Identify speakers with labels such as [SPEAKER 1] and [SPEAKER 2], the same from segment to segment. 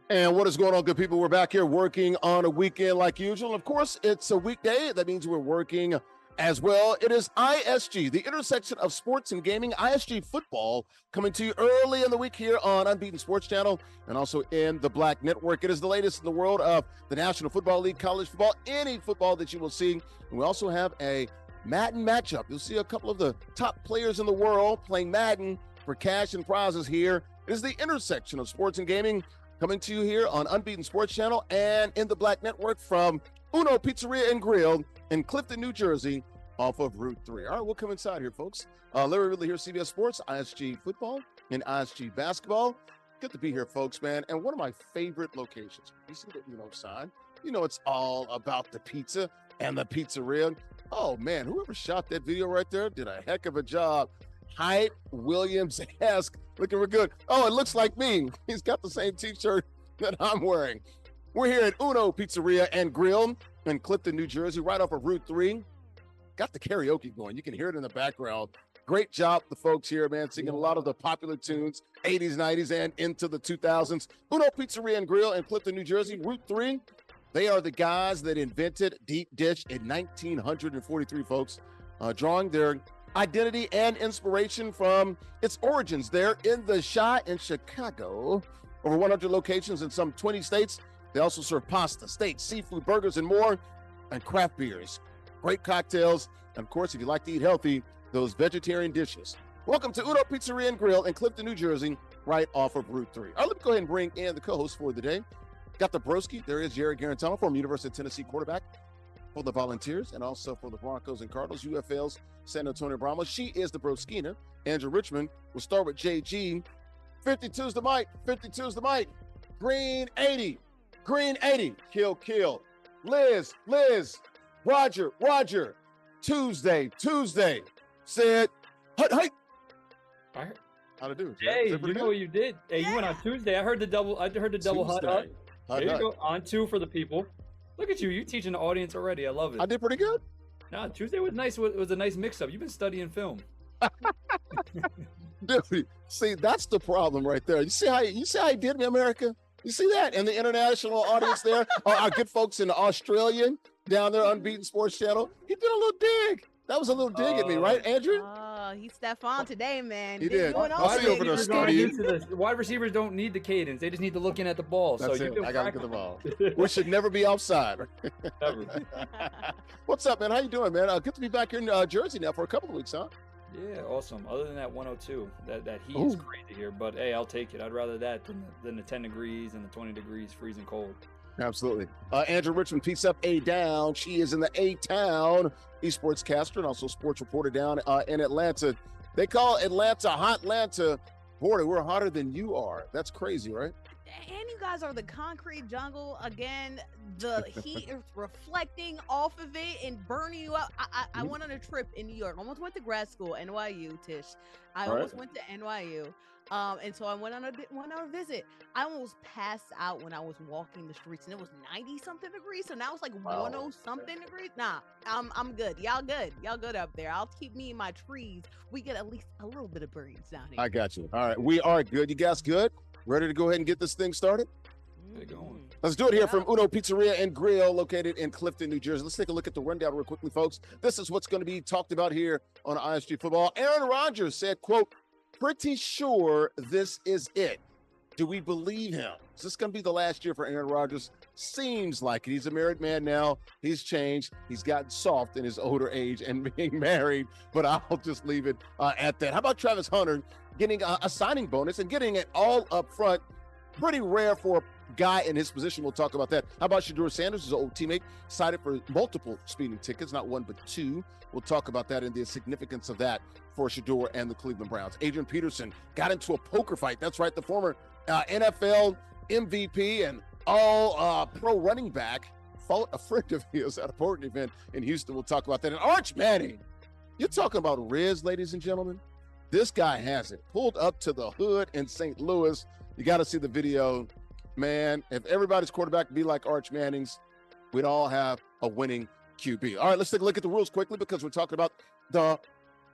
[SPEAKER 1] And what is going on, good people? We're back here working on a weekend like usual. Of course, it's a weekday. That means we're working as well. It is ISG, the intersection of sports and gaming, ISG Football, coming to you early in the week here on Unbeaten Sports Channel and also in the Black Network. It is the latest in the world of the National Football League, college football, any football that you will see. And we also have a Madden matchup. You'll see a couple of the top players in the world playing Madden for cash and prizes here. It is the intersection of sports and gaming, coming to you here on Unbeaten Sports Channel and in the Black Network from Uno Pizzeria and Grill in Clifton, New Jersey, off of Route 3. All right, we'll come inside here, folks. Larry Ridley here, CBS Sports, ISG Football, and ISG Basketball. Good to be here, folks, man. And one of my favorite locations. You see the Uno sign? You know it's all about the pizza and the pizzeria. Oh, man, whoever shot that video right there did a heck of a job. Hype Williams-esque, looking real good. Oh, it looks like me. He's got the same T-shirt that I'm wearing. We're here at Uno Pizzeria and Grill in Clifton, New Jersey, right off of Route 3. Got the karaoke going. You can hear it in the background. Great job, the folks here, man, singing a lot of the popular tunes, 80s, 90s, and into the 2000s. Uno Pizzeria and Grill in Clifton, New Jersey, Route 3. They are the guys that invented deep dish in 1943, folks, drawing their identity and inspiration from its origins there in the Chi in Chicago. Over 100 locations in some 20 states. They also serve pasta, steaks, seafood, burgers, and more, and craft beers. Great cocktails, and of course, if you like to eat healthy, those vegetarian dishes. Welcome to Uno Pizzeria and Grill in Clifton, New Jersey, right off of Route 3. All right, let me go ahead and bring in the co-host for the day. Got the broski. There is Jarrett Guarantano, former University of Tennessee quarterback for the Volunteers and also for the Broncos and Cardinals, UFL's San Antonio Brahmas. She is the broskina. Andrea Richmond. We'll start with JG. 52's the mic. 52's the mic. Green 80. Green 80. Kill, kill. Liz. Roger. Tuesday. Said, hut. How'd it do?
[SPEAKER 2] Hey, you know what you did? Hey, you went on Tuesday. I heard the double hut. There you go. On two for the people. Look at you. You're teaching the audience already. I love it.
[SPEAKER 1] I did pretty good.
[SPEAKER 2] No, Tuesday was nice. It was a nice mix-up. You've been studying film.
[SPEAKER 1] Dude, see, that's the problem right there. You see how he did me, America? You see that? And the international audience there, our good folks in Australia down there, Unbeaten Sports Channel. He did a little dig. That was a little dig at me, right, Andrew?
[SPEAKER 3] Oh, he's Stefan today, man.
[SPEAKER 1] He did.
[SPEAKER 3] I'll
[SPEAKER 1] see over there, Scotty.
[SPEAKER 2] Wide receivers don't need the cadence. They just need to look in at the ball.
[SPEAKER 1] That's
[SPEAKER 2] so
[SPEAKER 1] it. I got to get the ball. We should never be offside.
[SPEAKER 2] Never.
[SPEAKER 1] What's up, man? How you doing, man? Good to be back here in Jersey now for a couple of weeks, huh?
[SPEAKER 2] Yeah, awesome. Other than that 102, that heat is crazy here. But, hey, I'll take it. I'd rather that than the 10 degrees and the 20 degrees freezing cold.
[SPEAKER 1] Absolutely. Andrea Richmond, Peace Up, A Down. She is in the A-Town, esports caster and also sports reporter down in Atlanta. They call Atlanta Hot Atlanta. Boy, we're hotter than you are. That's crazy, right?
[SPEAKER 3] And you guys are the concrete jungle. Again, the heat is reflecting off of it and burning you up. I went on a trip in New York. Almost went to grad school, NYU, Tish. I almost went to NYU. And so I went on a visit. I almost passed out when I was walking the streets, and it was 90-something degrees. So now it's like 10-something degrees. Nah, I'm good. Y'all good up there. I'll keep me in my trees. We get at least a little bit of breeze down here.
[SPEAKER 1] I got you. All right, we are good. You guys good? Ready to go ahead and get this thing started? Let's do it here from Uno Pizzeria and Grill, located in Clifton, New Jersey. Let's take a look at the rundown real quickly, folks. This is what's going to be talked about here on ISG Football. Aaron Rodgers said, quote, "Pretty sure this is it." Do we believe him? Is this going to be the last year for Aaron Rodgers? Seems like it. He's a married man now. He's changed. He's gotten soft in his older age and being married, but I'll just leave it at that. How about Travis Hunter getting a signing bonus and getting it all up front? Pretty rare for a guy in his position. We'll talk about that. How about Shedeur Sanders, his old teammate, cited for multiple speeding tickets, not one, but two. We'll talk about that and the significance of that for Shedeur and the Cleveland Browns. Adrian Peterson got into a poker fight. That's right, the former NFL MVP and all-pro running back fought a friend of his at a sporting event in Houston. We'll talk about that. And Arch Manning, you're talking about Riz, ladies and gentlemen. This guy has it. Pulled up to the hood in St. Louis. You got to see the video. Man, if everybody's quarterback be like Arch Manning's, we'd all have a winning QB. All right, let's take a look at the rules quickly because we're talking about the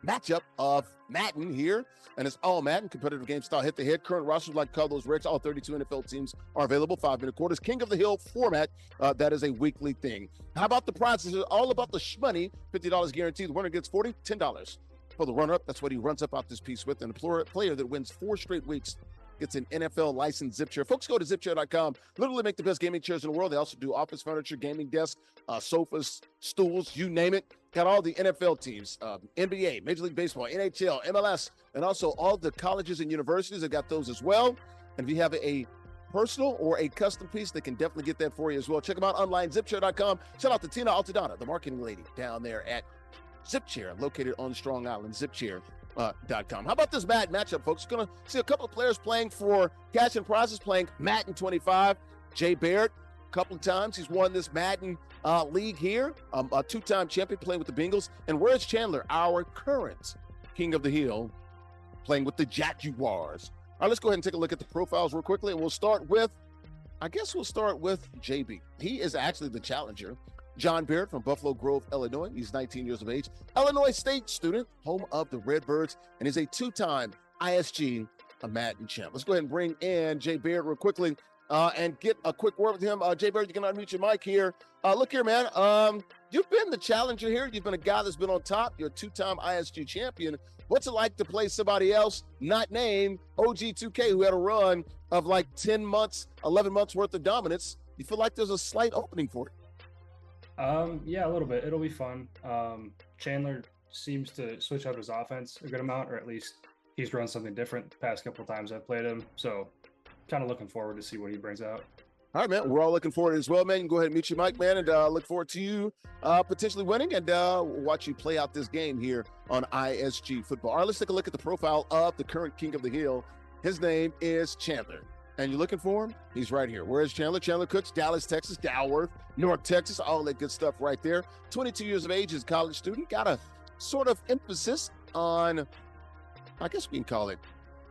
[SPEAKER 1] matchup of Madden here, and it's all Madden, competitive game style, hit-the-head. Current rosters like call those Reds. All 32 NFL teams are available. 5-minute quarters. King of the Hill format. That is a weekly thing. How about the prizes? It's all about the shmoney. $50 guaranteed. The winner gets $40, $10 for the runner-up. That's what he runs up out this piece with. And the player that wins 4 straight weeks gets an NFL licensed zip chair. Folks, go to zipchair.com. Literally make the best gaming chairs in the world. They also do office furniture, gaming desks, sofas, stools, you name it. Got all the NFL teams, NBA, Major League Baseball, NHL, MLS, and also all the colleges and universities have got those as well. And if you have a personal or a custom piece, they can definitely get that for you as well. Check them out online, zipchair.com. Shout out to Tina Altadonna, the marketing lady down there at Zipchair, located on Strong Island, zipchair.com. How about this Madden matchup, folks? Going to see a couple of players playing for cash and prizes, playing Madden 25. JBaird, a couple of times. He's won this Madden league here, a 2-time champion playing with the Bengals. And WhereIsChandler, our current King of the Hill, playing with the Jaguars. All right, let's go ahead and take a look at the profiles real quickly. And we'll start with JB. He is actually the challenger. John Barrett from Buffalo Grove, Illinois. He's 19 years of age. Illinois State student, home of the Redbirds, and is a 2-time ISG Madden champ. Let's go ahead and bring in JBaird real quickly and get a quick word with him. JBaird, you can unmute your mic here. Look here, man. You've been the challenger here. You've been a guy that's been on top. You're a 2-time ISG champion. What's it like to play somebody else, not named OG2K, who had a run of like 10 months, 11 months worth of dominance? You feel like there's a slight opening for it?
[SPEAKER 4] Yeah, a little bit. It'll be fun. Chandler seems to switch up his offense a good amount, or at least he's run something different the past couple of times I've played him. So kind of looking forward to see what he brings out.
[SPEAKER 1] All right, man. We're all looking forward as well, man. You can go ahead and mute your mic, man, and look forward to you potentially winning, and we'll watch you play out this game here on ISG Football. All right, let's take a look at the profile of the current King of the Hill. His name is Chandler. And you're looking for him? He's right here. Where's Chandler? Chandler Cooks, Dallas, Texas, Dalworth, North Texas, all that good stuff right there. 22 years of age, is a college student. Got a sort of emphasis on, I guess we can call it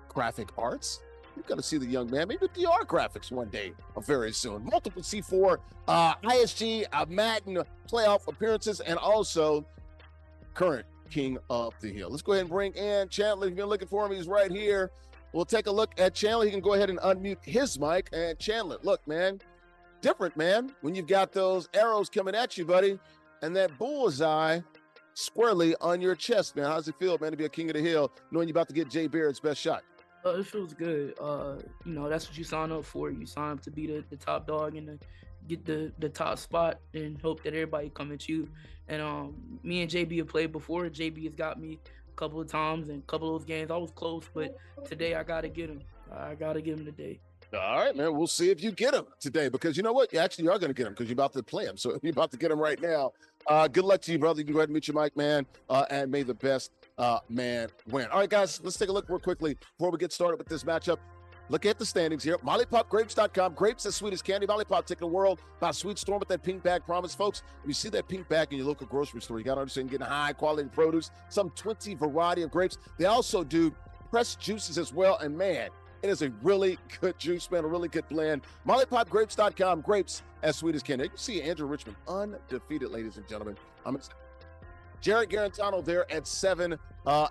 [SPEAKER 1] graphic arts. You're going to see the young man, maybe DR graphics one day or very soon. Multiple C4, ISG, Madden playoff appearances, and also current King of the Hill. Let's go ahead and bring in Chandler. If you're looking for him, he's right here. We'll take a look at Chandler. He can go ahead and unmute his mic. And Chandler, look, man, different, man, when you've got those arrows coming at you, buddy, and that bullseye squarely on your chest, man. How's it feel, man, to be a King of the Hill, knowing you're about to get JBaird's best shot?
[SPEAKER 5] It feels good. That's what you sign up for. You sign up to be the top dog and get the top spot and hope that everybody come at you. And me and JB have played before. JB has got me a couple of times, and a couple of those games I was close, but today I got to get him. I got to get him today.
[SPEAKER 1] All right, man. We'll see if you get him today, because you know what? You actually are going to get him because you're about to play him. So you're about to get him right now. Good luck to you, brother. You can go ahead and mute your mic, man, and may the best man win. All right, guys, let's take a look real quickly before we get started with this matchup. Look at the standings here. MollyPopGrapes.com. Grapes as sweet as candy. Mollipop taking the world by sweet storm with that pink bag promise. Folks, if you see that pink bag in your local grocery store, you got to understand getting high quality produce, some 20 variety of grapes. They also do pressed juices as well. And man, it is a really good juice, man, a really good blend. MollyPopGrapes.com. Grapes as sweet as candy. You can see Andrew Richmond undefeated, ladies and gentlemen. I'm excited. Jarrett Guarantano there at 7-4. All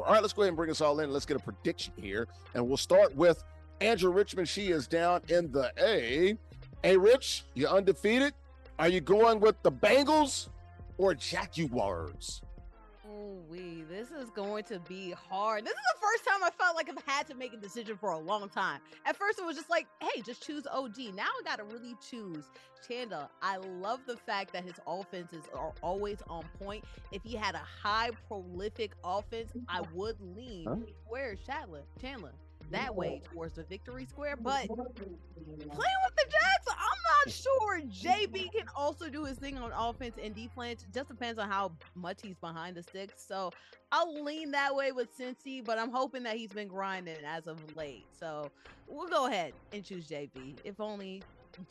[SPEAKER 1] right, let's go ahead and bring us all in. Let's get a prediction here. And we'll start with Andrea Richmond. She is down in the A. Hey, Rich, you're undefeated. Are you going with the Bengals or Jaguars?
[SPEAKER 3] Ooh-wee, this is going to be hard. This is the first time I felt like I've had to make a decision for a long time. At first, it was just like, hey, just choose OG. Now I got to really choose Chandler. I love the fact that his offenses are always on point. If he had a high prolific offense, I would lean WhereIsChandler? That way towards the victory square. But playing with the Jags, I'm not sure. JB can also do his thing on offense and defense. Just depends on how much he's behind the sticks. So I'll lean that way with Cincy, but I'm hoping that he's been grinding as of late. So we'll go ahead and choose JB, if only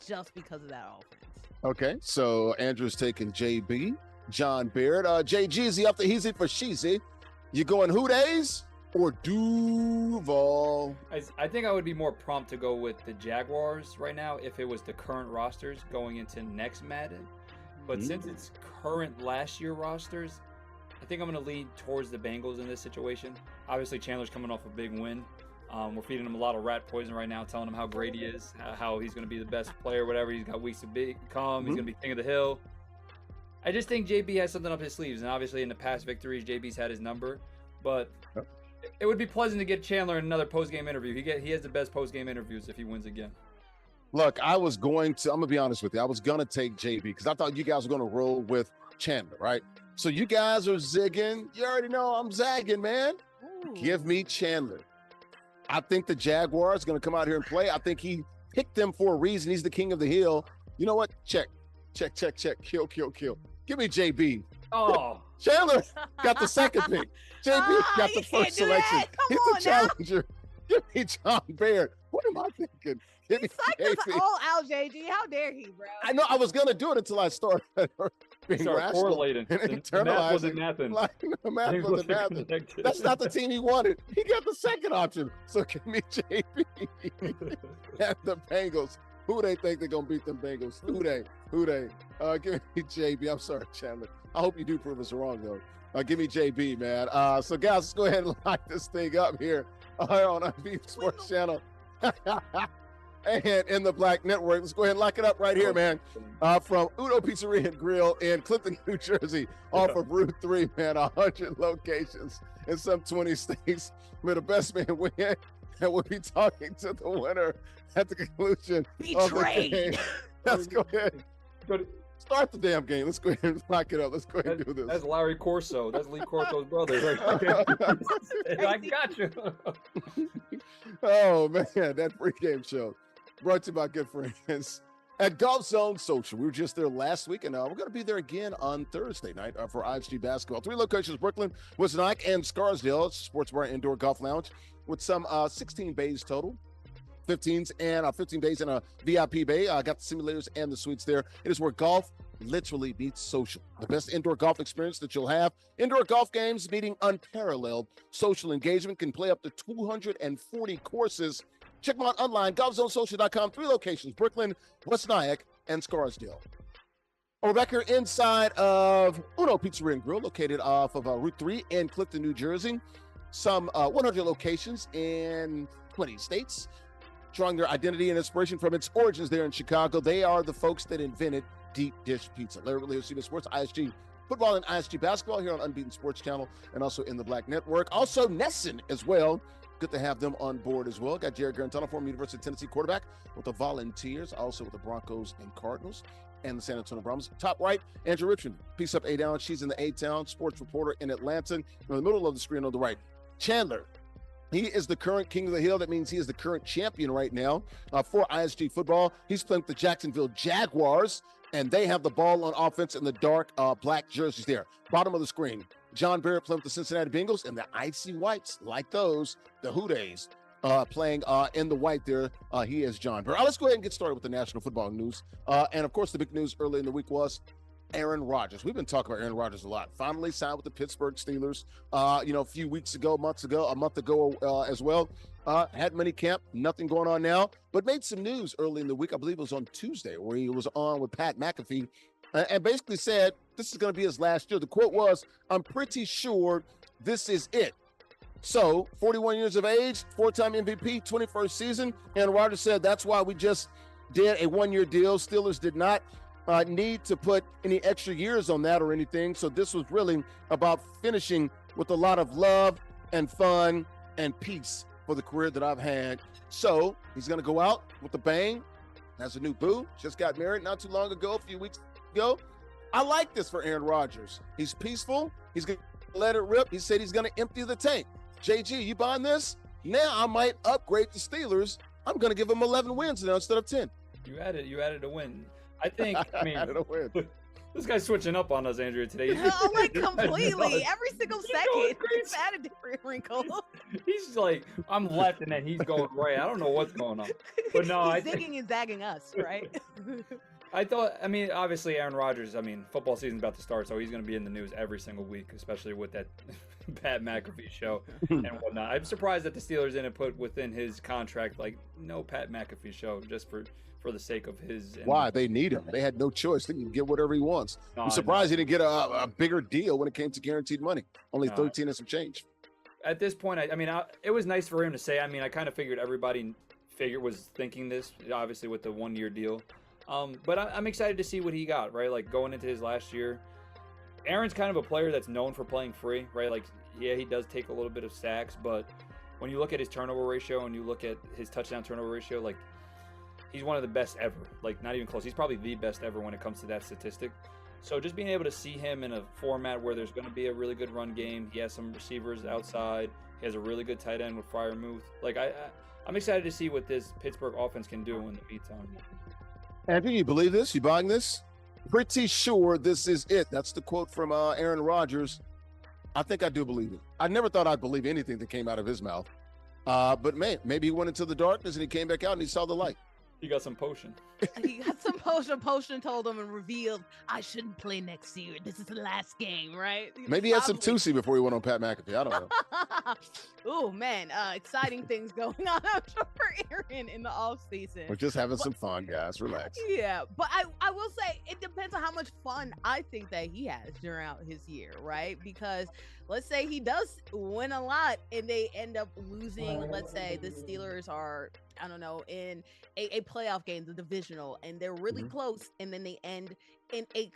[SPEAKER 3] just because of that offense.
[SPEAKER 1] Okay, so Andrew's taking JB. John Baird. JGZ up the Heezy for Sheezy. You going Who Days or Duval?
[SPEAKER 2] I think I would be more prompt to go with the Jaguars right now if it was the current rosters going into next Madden. But since it's current last year rosters, I think I'm going to lean towards the Bengals in this situation. Obviously, Chandler's coming off a big win. We're feeding him a lot of rat poison right now, telling him how great he is, how he's going to be the best player, whatever. He's got weeks to become. He's going to be king of the hill. I just think JB has something up his sleeves, and obviously in the past victories, JB's had his number. But it would be pleasant to get Chandler in another post-game interview. He has the best post-game interviews if he wins again.
[SPEAKER 1] Look, I'm going to be honest with you. I was going to take JB because I thought you guys were going to roll with Chandler, right? So you guys are zigging. You already know I'm zagging, man. Ooh. Give me Chandler. I think the Jaguars are going to come out here and play. I think he picked them for a reason. He's the king of the hill. You know what? Check. Kill. Give me JB.
[SPEAKER 2] Oh.
[SPEAKER 1] Chandler got the second pick. JB got the first selection. He's the challenger. Give me JBaird. What am I thinking?
[SPEAKER 3] He psyched us all out, JG. How dare he, bro?
[SPEAKER 1] I know I was going to do it until I started being rational.
[SPEAKER 2] Correlating.
[SPEAKER 1] And
[SPEAKER 2] the math wasn't mathing.
[SPEAKER 1] The math wasn't mathing. That's not the team he wanted. He got the second option. So give me JB and the Bengals. Who they think they're going to beat them Bengals? Who they? Give me JB. I'm sorry, Chandler. I hope you do prove us wrong, though. Give me JB, man. So, guys, let's go ahead and lock this thing up here on Unbeaten Sports Channel. And in the Black Network. Let's go ahead and lock it up right here, man. From Udo Pizzeria and Grill in Clifton, New Jersey, off of Route 3, man. 100 locations in some 20 states. May the best man win. And we'll be talking to the winner at the conclusion of the game. Let's go ahead. Start the damn game. Let's go ahead and lock it up. Let's go ahead and do this.
[SPEAKER 2] That's Larry Corso. That's Lee Corso's brother. I got you.
[SPEAKER 1] Oh, man. That pregame show brought to you by good friends at Golf Zone Social. We were just there last week, and we're going to be there again on Thursday night for ISG basketball. 3 locations: Brooklyn, Wisconsin, and Scarsdale. Sports bar indoor golf lounge with some 16 bays total. 15 bays in a VIP bay. I got the simulators and the suites there. It is where golf literally meets social. The best indoor golf experience that you'll have. Indoor golf games meeting unparalleled social engagement. Can play up to 240 courses. Check them out online, golfzonesocial.com. 3 locations: Brooklyn, West Nyack, and Scarsdale. We're back here inside of Uno Pizzeria and Grill, located off of Route 3 in Clifton, New Jersey. Some 100 locations in 20 states. Drawing their identity and inspiration from its origins there in Chicago. They are the folks that invented deep dish pizza. Larry Ridley, CBS Sports, ISG Football, and ISG Basketball here on Unbeaten Sports Channel, and also in the Black Network. Also, Nesson as well. Good to have them on board as well. Got Jarrett, Guarantano, former University of Tennessee quarterback with the Volunteers, also with the Broncos and Cardinals, and the San Antonio Brahms. Top right, Andrea Richmond. Peace up, A-Town. She's in the A-Town, sports reporter in Atlanta. In the middle of the screen on the right, Chandler. He is the current king of the hill. That means he is the current champion right now for ISG football. He's playing with the Jacksonville Jaguars, and they have the ball on offense in the dark black jerseys there. Bottom of the screen, JBaird playing with the Cincinnati Bengals, and the Icy Whites, like those, the Houdays, playing in the white there. He is JBaird. Let's go ahead and get started with the national football news. And, of course, the big news early in the week was Aaron Rodgers. We've been talking about Aaron Rodgers a lot. Finally signed with the Pittsburgh Steelers, a few weeks ago, a month ago as well. Had mini camp, nothing going on now, but made some news early in the week. I believe it was on Tuesday, where he was on with Pat McAfee and basically said this is going to be his last year. The quote was, "I'm pretty sure this is it." So, 41 years of age, 4-time MVP, 21st season. And Rodgers said that's why we just did a 1-year deal. Steelers did not need to put any extra years on that or anything. So this was really about finishing with a lot of love and fun and peace for the career that I've had. So he's going to go out with a bang. Has a new boo. Just got married not too long ago, a few weeks ago. I like this for Aaron Rodgers. He's peaceful. He's going to let it rip. He said he's going to empty the tank. JG, you buying this? Now I might upgrade the Steelers. I'm going to give them 11 wins now instead of 10.
[SPEAKER 2] You added a win. I mean, this guy's switching up on us, Andrea, today.
[SPEAKER 3] Oh, like completely. Every single second, he's add a different wrinkle.
[SPEAKER 2] He's like, I'm left, and then he's going right. I don't know what's going on. But no,
[SPEAKER 3] he's zigging and zagging us, right?
[SPEAKER 2] I mean, obviously Aaron Rodgers, I mean, football season's about to start, so he's going to be in the news every single week, especially with that Pat McAfee show and whatnot. I'm surprised that the Steelers didn't put within his contract, like, no Pat McAfee show, just for the sake of his.
[SPEAKER 1] Why? They need him. They had no choice. They can get whatever he wants. I'm surprised he didn't get a bigger deal when it came to guaranteed money. Only 13 and some change.
[SPEAKER 2] At this point, I mean, it was nice for him to say. I mean, I kind of figured everybody was thinking this, obviously, with the 1-year deal. But I'm excited to see what he got, right? Like, going into his last year. Aaron's kind of a player that's known for playing free, right? Like, yeah, he does take a little bit of sacks, but when you look at his turnover ratio and you look at his touchdown turnover ratio, like, he's one of the best ever. Like, not even close. He's probably the best ever when it comes to that statistic. So just being able to see him in a format where there's going to be a really good run game, he has some receivers outside, he has a really good tight end with Freiermuth. Like, I'm excited to see what this Pittsburgh offense can do in the meantime.
[SPEAKER 1] Andrew, you believe this? You buying this? Pretty sure this is it. That's the quote from Aaron Rodgers. I think I do believe it. I never thought I'd believe anything that came out of his mouth. But man, maybe he went into the darkness and he came back out and he saw the light.
[SPEAKER 2] He got some potion.
[SPEAKER 3] He got some potion. Potion told him and revealed, I shouldn't play next year. This is the last game, right?
[SPEAKER 1] Maybe he had some Tusi before he went on Pat McAfee. I don't know.
[SPEAKER 3] Oh, man. Exciting things going on, I'm sure, for Aaron in the offseason.
[SPEAKER 1] We're just having some fun, guys. Relax.
[SPEAKER 3] Yeah, but I will say it depends on how much fun I think that he has during his year, right? Because let's say he does win a lot and they end up losing. Let's say the Steelers are, I don't know, in a playoff game, the divisional, and they're really close, and then they end in a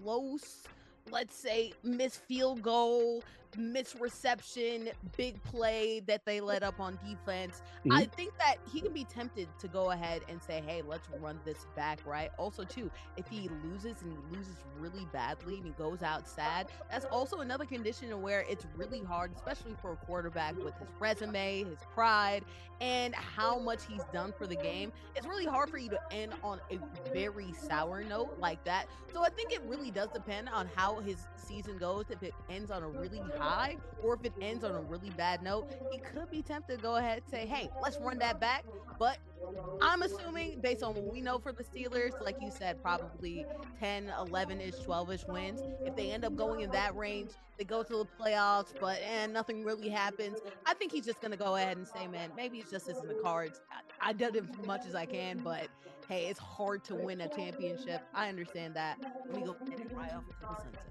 [SPEAKER 3] close, let's say, missed field goal, missed reception, big play that they let up on defense. I think that he can be tempted to go ahead and say, hey, let's run this back, right? Also, too, if he loses and he loses really badly and he goes out sad, that's also another condition where it's really hard, especially for a quarterback with his resume, his pride, and how much he's done for the game. It's really hard for you to end on a very sour note like that. So I think it really does depend on how his season goes. If it ends on a really high or if it ends on a really bad note, he could be tempted to go ahead and say, hey, let's run that back. But I'm assuming, based on what we know for the Steelers, like you said, probably 10, 11-ish, 12-ish wins. If they end up going in that range, they go to the playoffs, but nothing really happens. I think he's just going to go ahead and say, man, maybe it's just in the cards. I did as much as I can, but hey, it's hard to win a championship. I understand that. Let me go get it right off into the sunset.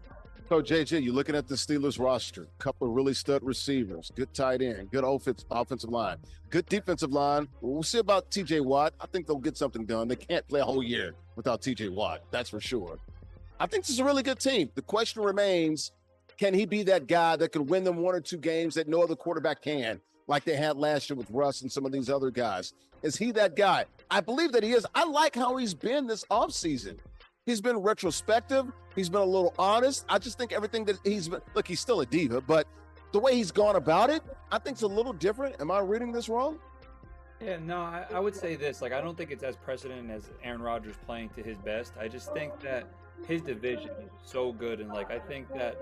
[SPEAKER 1] So, JJ, you're looking at the Steelers roster. Couple of really stud receivers, good tight end, good offensive line, good defensive line. We'll see about TJ Watt. I think they'll get something done. They can't play a whole year without TJ Watt. That's for sure. I think this is a really good team. The question remains, can he be that guy that can win them 1 or 2 games that no other quarterback can, like they had last year with Russ and some of these other guys? Is he that guy? I believe that he is. I like how he's been this offseason. He's been retrospective. He's been a little honest. I just think everything that he's been, look, he's still a diva, but the way he's gone about it, I think it's a little different. Am I reading this wrong?
[SPEAKER 2] Yeah, no, I would say this. Like, I don't think it's as precedent as Aaron Rodgers playing to his best. I just think that his division is so good. And, like, I think that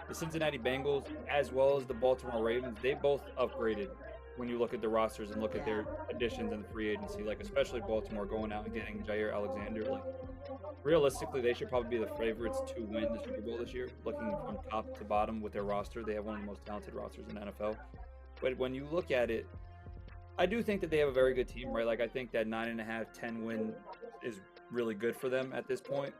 [SPEAKER 2] the Cincinnati Bengals, as well as the Baltimore Ravens, they both upgraded when you look at the rosters and look at their additions in the free agency. Like, especially Baltimore going out and getting Jair Alexander. Like, realistically, they should probably be the favorites to win the Super Bowl this year. Looking from top to bottom with their roster, they have one of the most talented rosters in the NFL. But when you look at it, I do think that they have a very good team, right? Like, I think that 9.5, 10 win is really good for them at this point.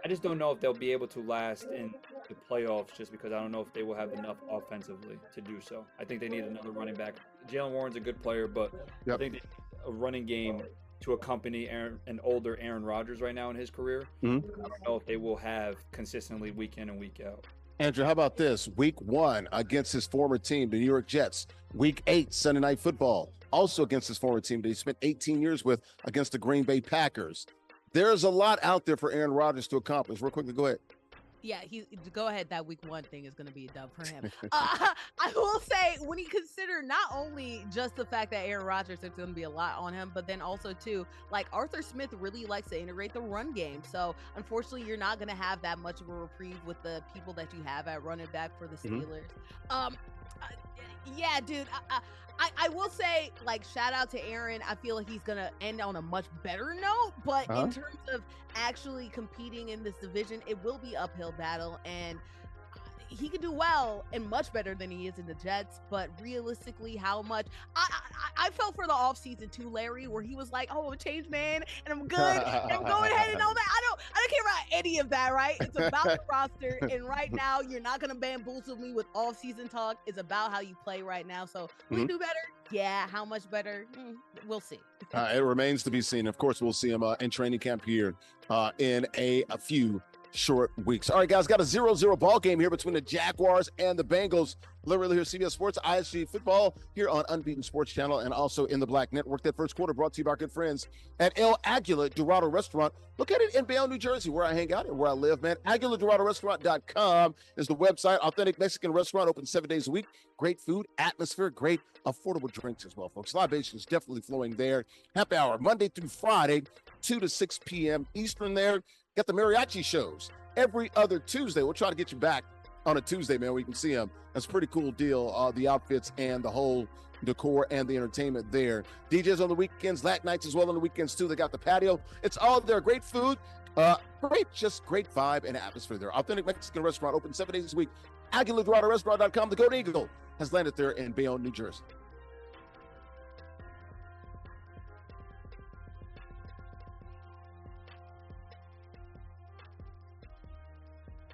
[SPEAKER 2] I just don't know if they'll be able to last in the playoffs just because I don't know if they will have enough offensively to do so. I think they need another running back. Jalen Warren's a good player, but I think they need a running game to accompany an older Aaron Rodgers right now in his career. I don't know if they will have consistently week in and week out.
[SPEAKER 1] Andrew, how about this? Week 1 against his former team, the New York Jets. Week 8, Sunday Night Football, also against his former team that he spent 18 years with against the Green Bay Packers. There's a lot out there for Aaron Rodgers to accomplish. Real quickly, go ahead.
[SPEAKER 3] Yeah, go ahead. That week 1 thing is going to be a dub for him. I will say, when you consider not only just the fact that Aaron Rodgers is going to be a lot on him, but then also too, like, Arthur Smith really likes to integrate the run game. So unfortunately, you're not going to have that much of a reprieve with the people that you have at running back for the Steelers. Yeah, dude. I will say, like, shout out to Aaron. I feel like he's gonna end on a much better note, but in terms of actually competing in this division, it will be uphill battle, and he could do well and much better than he is in the Jets. But realistically, how much? I felt for the offseason too, Larry, where he was like, "Oh, I'm a changed man, and I'm good, and I'm going ahead and all that." I don't care about any of that, right? It's about the roster, and right now, you're not gonna bamboozle me with offseason talk. It's about how you play right now. So we can do better. Yeah, how much better? We'll see.
[SPEAKER 1] It remains to be seen. Of course, we'll see him in training camp here in a few short weeks. All right, guys, got a 0-0 ball game here between the Jaguars and the Bengals. Literally here, CBS Sports, ISG Football here on Unbeaten Sports Channel and also in the Black Network. That first quarter brought to you by our good friends at El Aguila Dorado Restaurant, located in Bayonne, New Jersey, where I hang out and where I live, man. AguilaDoradoRestaurant.com is the website. Authentic Mexican restaurant, open 7 days a week. Great food, atmosphere, great affordable drinks as well, folks. Libations definitely flowing there. Happy hour, Monday through Friday, 2 to 6 p.m. Eastern there. Got the mariachi shows every other Tuesday. We'll try to get you back on a Tuesday, man, where you can see them. That's a pretty cool deal, the outfits and the whole decor and the entertainment there. DJs on the weekends, lat nights as well on the weekends, too. They got the patio. It's all there. Great food, great vibe and atmosphere there. Authentic Mexican restaurant, open 7 days a week. AguilaDoradoRestaurant.com. The Golden Eagle has landed there in Bayonne, New Jersey.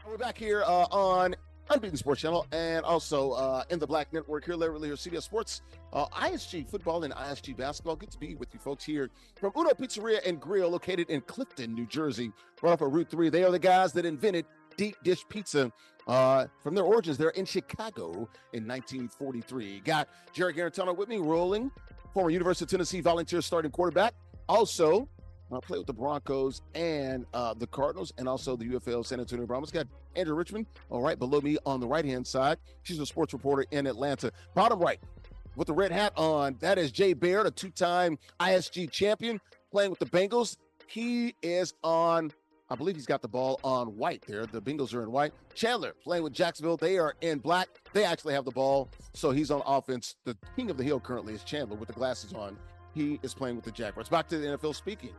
[SPEAKER 1] We're back here on Unbeaten Sports Channel and also in the Black Network here, literally here, CBS Sports, ISG Football and ISG Basketball. Good to be with you folks here from Uno Pizzeria and Grill, located in Clifton, New Jersey, right off of Route 3. They are the guys that invented deep dish pizza from their origins there in Chicago in 1943. Got Jarrett Guarantano with me, rolling, former University of Tennessee volunteer starting quarterback. Also, played with the Broncos and the Cardinals and also the UFL San Antonio Brahmas. Got Andrea Richmond, all right, below me on the right-hand side. She's a sports reporter in Atlanta. Bottom right, with the red hat on, that is JBaird, a two-time ISG champion, playing with the Bengals. He is on, I believe he's got the ball on white there. The Bengals are in white. Chandler playing with Jacksonville. They are in black. They actually have the ball, so he's on offense. The king of the hill currently is Chandler with the glasses on. He is playing with the Jaguars. Back to the NFL, speaking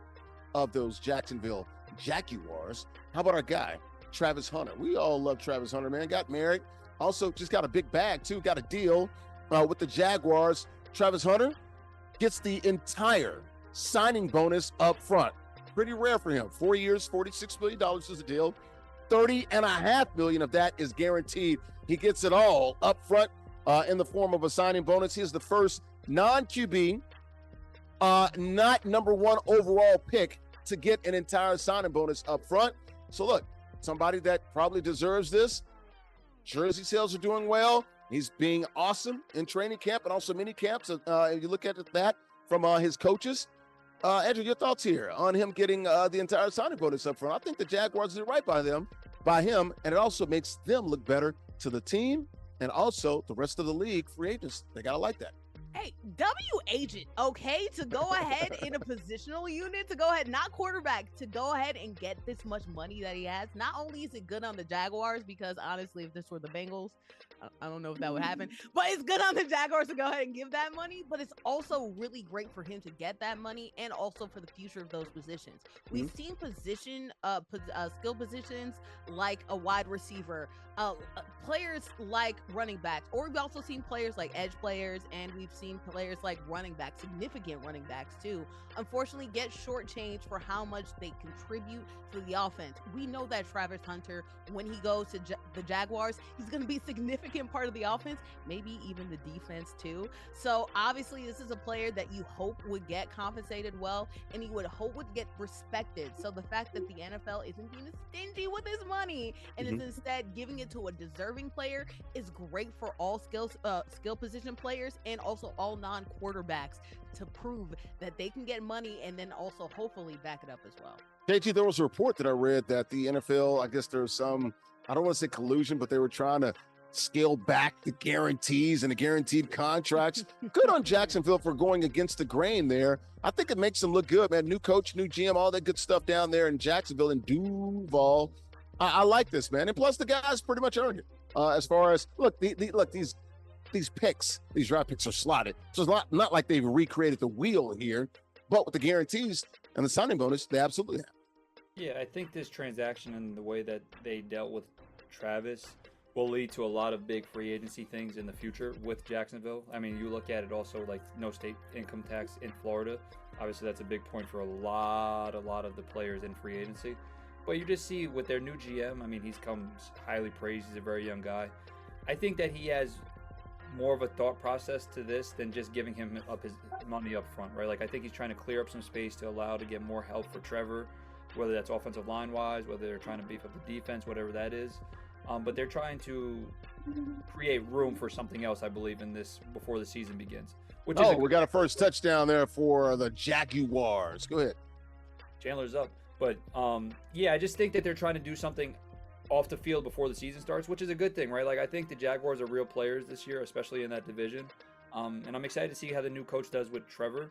[SPEAKER 1] of those Jacksonville Jaguars, how about our guy, Travis Hunter? We all love Travis Hunter, man. Got married. Also, just got a big bag, too. Got a deal with the Jaguars. Travis Hunter gets the entire signing bonus up front. Pretty rare for him. 4 years, $46 million is the deal. $30.5 million of that is guaranteed. He gets it all up front in the form of a signing bonus. He is the first non-QB, not number one overall pick to get an entire signing bonus up front. So look, somebody that probably deserves this. Jersey sales are doing well. He's being awesome in training camp and also mini camps. If you look at that from his coaches. Andrew, your thoughts here on him getting the entire signing bonus up front? I think the Jaguars did right by him, and it also makes them look better to the team and also the rest of the league, free agents. They got to like that.
[SPEAKER 3] Hey, W agent, okay, to go ahead in a positional unit, to go ahead, not quarterback, to go ahead and get this much money that he has. Not only is it good on the Jaguars, because honestly, if this were the Bengals, I don't know if that would happen, but it's good on the Jaguars to go ahead and give that money, but it's also really great for him to get that money and also for the future of those positions. We've seen skill positions like a wide receiver, players like running backs, or we've also seen players like edge players, and we've seen players like running backs, significant running backs too, unfortunately get shortchanged for how much they contribute to the offense. We know that Travis Hunter, when he goes to the Jaguars, he's going to be a significant part of the offense, maybe even the defense too. So obviously this is a player that you hope would get compensated well, and you would hope would get respected. So the fact that the NFL isn't being stingy with his money and is instead giving it to a deserving player is great for all skill position players and also all non-quarterbacks to prove that they can get money and then also hopefully back it up as well.
[SPEAKER 1] KG, there was a report that I read that the NFL, I guess there's some, I don't want to say collusion, but they were trying to scale back the guarantees and the guaranteed contracts. Good on Jacksonville for going against the grain there. I think it makes them look good, man. New coach, new GM, all that good stuff down there in Jacksonville and Duval. I like this, man. And plus the guys pretty much earned it. As far as, look, these these draft picks are slotted. So it's not like they've recreated the wheel here, but with the guarantees and the signing bonus, they absolutely have.
[SPEAKER 2] Yeah, I think this transaction and the way that they dealt with Travis will lead to a lot of big free agency things in the future with Jacksonville. I mean, you look at it also like no state income tax in Florida. Obviously, that's a big point for a lot of the players in free agency. But you just see with their new GM, I mean, he's come highly praised. He's a very young guy. I think that he has more of a thought process to this than just giving him up his money up front, right? Like, I think he's trying to clear up some space to allow to get more help for Trevor, whether that's offensive line-wise, whether they're trying to beef up the defense, whatever that is. But they're trying to create room for something else, I believe, in this before the season begins. We
[SPEAKER 1] got a first touchdown there for the Jaguars. Go ahead.
[SPEAKER 2] Chandler's up. But, yeah, I just think that they're trying to do something off the field before the season starts, which is a good thing, right? Like, I think the Jaguars are real players this year, especially in that division. And I'm excited to see how the new coach does with Trevor.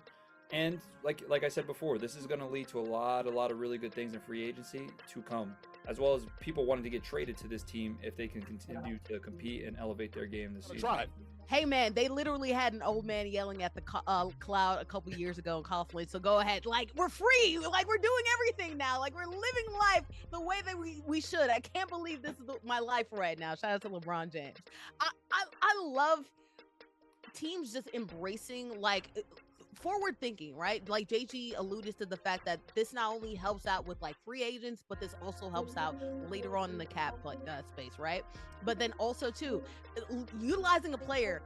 [SPEAKER 2] And like I said before, this is going to lead to a lot of really good things in free agency to come, as well as people wanting to get traded to this team if they can continue to compete and elevate their game this season.
[SPEAKER 1] Right.
[SPEAKER 3] Hey, man, they literally had an old man yelling at the cloud a couple years ago in Coughlin. So go ahead. Like, we're free. Like, we're doing everything now. Like, we're living life the way that we should. I can't believe this is my life right now. Shout out to LeBron James. I love teams just embracing, like, forward thinking, right? Like JG alluded to the fact that this not only helps out with like free agents, but this also helps out later on in the cap space, right? But then also too, utilizing a player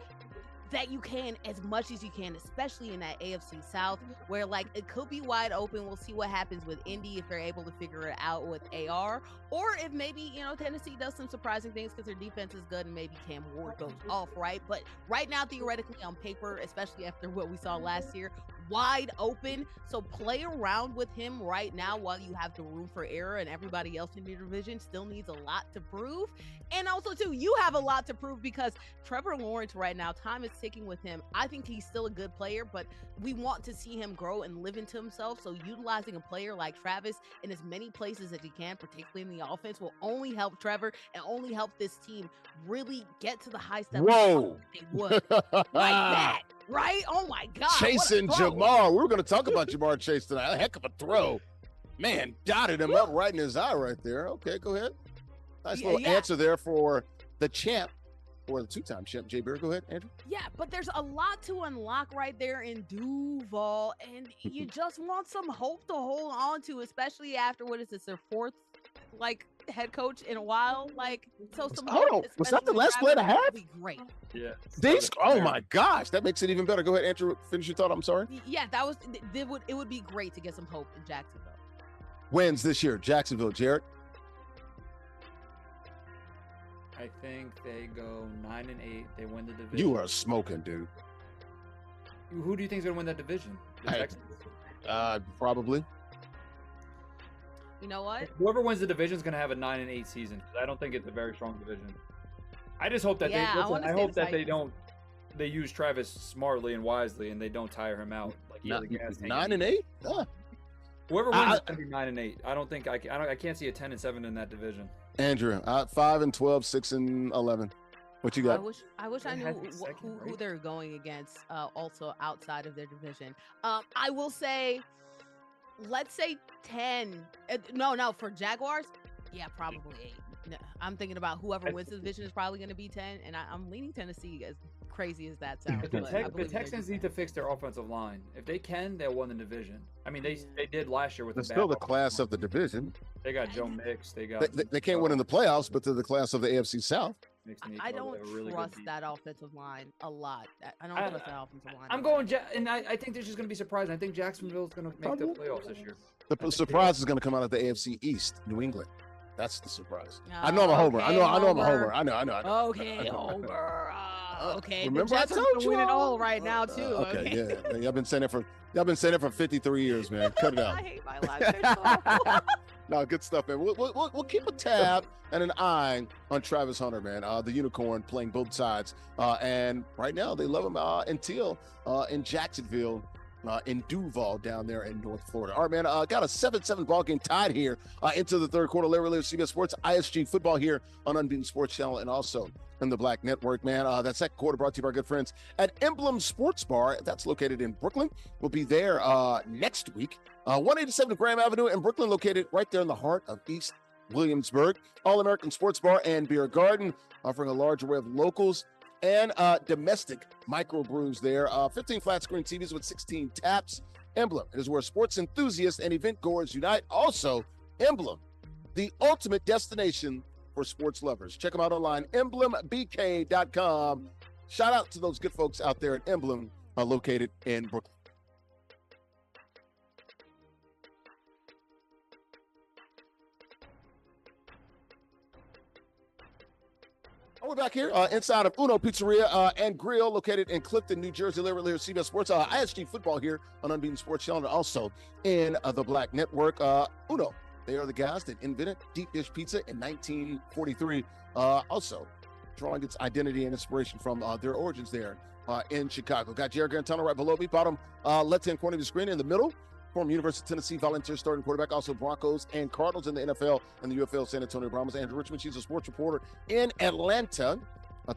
[SPEAKER 3] that you can as much as you can, especially in that AFC South, where like it could be wide open. We'll see what happens with Indy if they're able to figure it out with AR, or if maybe, you know, Tennessee does some surprising things because their defense is good and maybe Cam Ward goes off, right? But right now, theoretically on paper, especially after what we saw last year, wide open. So play around with him right now while you have the room for error, and everybody else in your division still needs a lot to prove. And also too, you have a lot to prove because Trevor Lawrence right now, time is ticking with him. I think he's still a good player, but we want to see him grow and live into himself. So utilizing a player like Travis in as many places as he can, particularly in the offense, will only help Trevor and only help this team really get to the heights that they would. Like that. Right? Oh my God.
[SPEAKER 1] Chasing Jamar. We were going to talk about Jamar Chase tonight. A heck of a throw. Man, dotted him up right in his eye right there. Okay, go ahead. Nice little answer there for the champ, or the two-time champ, JBaird. Go ahead, Andrew.
[SPEAKER 3] Yeah, but there's a lot to unlock right there in Duval, and you just want some hope to hold on to, especially after, what is this, their fourth, like, head coach in a while? Like, so some hope.
[SPEAKER 1] Was that the last play to have?
[SPEAKER 3] Would be great.
[SPEAKER 2] Yeah.
[SPEAKER 1] Oh my gosh, that makes it even better. Go ahead, Andrew. Finish your thought. I'm sorry.
[SPEAKER 3] Yeah, it would be great to get some hope in Jacksonville.
[SPEAKER 1] Wins this year, Jacksonville, Jarrett.
[SPEAKER 2] I think they go 9-8. They win the division.
[SPEAKER 1] You are smoking, dude.
[SPEAKER 2] Who do you think is going to win that division?
[SPEAKER 1] Probably.
[SPEAKER 3] You know what?
[SPEAKER 2] Whoever wins the division is going to have a 9-8 season. I don't think it's a very strong division. I just hope that they use Travis smartly and wisely, and they don't tire him out. Like
[SPEAKER 1] 9-8.
[SPEAKER 2] Whoever wins is going to be 9-8. I don't think I can't see a 10-7 in that division.
[SPEAKER 1] Andrea, 5-12, 6-11. What you got?
[SPEAKER 3] I wish I knew who they're going against. Also outside of their division. I will say, let's say 10. No, for Jaguars, yeah, probably 8. No, I'm thinking about whoever wins the division is probably going to be 10, and I'm leaning Tennessee, as crazy as that sounds.
[SPEAKER 2] The Texans need to fix their offensive line. If they can, they'll win the division. I mean, they did last year with.
[SPEAKER 1] They're still the class of the division.
[SPEAKER 2] They got Joe Mix. They
[SPEAKER 1] can't win in the playoffs, but they're the class of the AFC South.
[SPEAKER 3] I don't trust that offensive line a lot. I don't trust that offensive line.
[SPEAKER 2] I'm going, and I think they're just going to be surprised. I think Jacksonville's going to make the playoffs this year.
[SPEAKER 1] The surprise is going to come out of the AFC East, New England. That's the surprise. I know I'm a homer. I know I'm a homer. I know.
[SPEAKER 3] Okay, homer. Okay.
[SPEAKER 1] Remember, I told you.
[SPEAKER 3] Win it all right now too.
[SPEAKER 1] Okay. Yeah. I've been saying it for 53 years, man. Cut it out.
[SPEAKER 3] I hate my life.
[SPEAKER 1] No, good stuff, man. We'll keep a tab and an eye on Travis Hunter, man. The unicorn playing both sides. And right now they love him until in Jacksonville. in Duval down there in North Florida. All right, man, got a 7-7 ball game tied here into the third quarter. Larry Ridley, CBS Sports, ISG Football here on Unbeaten Sports Channel and also in the Black Network, man. That second quarter brought to you by our good friends at Emblem Sports Bar. That's located in Brooklyn. We'll be there next week. 187 Graham Avenue in Brooklyn, located right there in the heart of East Williamsburg. All-American Sports Bar and Beer Garden, offering a large array of locals and domestic microbrews there. 15 flat-screen TVs with 16 taps. Emblem, it is where sports enthusiasts and event goers unite. Also, Emblem, the ultimate destination for sports lovers. Check them out online, emblembk.com. Shout out to those good folks out there at Emblem, located in Brooklyn. We're back here inside of Uno Pizzeria and Grill, located in Clifton, New Jersey. Larry Ridley, CBS Sports, ISG Football here on Unbeaten Sports Channel, and also in the Black Network. Uno, they are the guys that invented deep dish pizza in 1943. Also, drawing its identity and inspiration from their origins there in Chicago. Got Jarrett Guarantano right below me, bottom left-hand corner of the screen. In the middle, former University of Tennessee volunteer starting quarterback, also Broncos and Cardinals in the NFL and the UFL, San Antonio Brahmas. Andrea Richmond, she's a sports reporter in Atlanta.